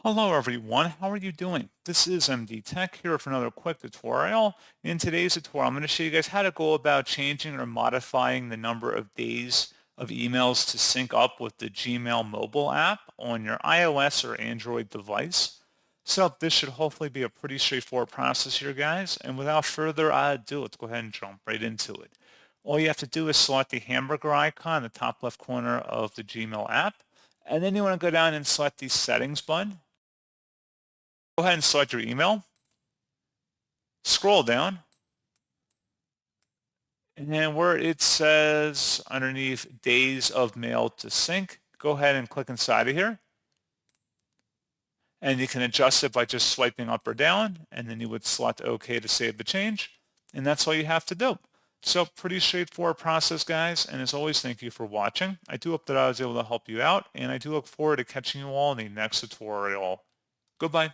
Hello everyone, how are you doing? This is MD Tech here for another quick tutorial. In today's tutorial, I'm going to show you guys how to go about changing or modifying the number of days of emails to sync up with the Gmail mobile app on your iOS or Android device. So this should hopefully be a pretty straightforward process here, guys. And without further ado, let's go ahead and jump right into it. All you have to do is select the hamburger icon in the top left corner of the Gmail app. And then you want to go down and select the settings button. Go ahead and select your email, scroll down, and then where it says underneath days of mail to sync, go ahead and click inside of here. And you can adjust it by just swiping up or down, and then you would select OK to save the change. And that's all you have to do. So pretty straightforward process, guys. And as always, thank you for watching. I do hope that I was able to help you out, and I do look forward to catching you all in the next tutorial. Goodbye.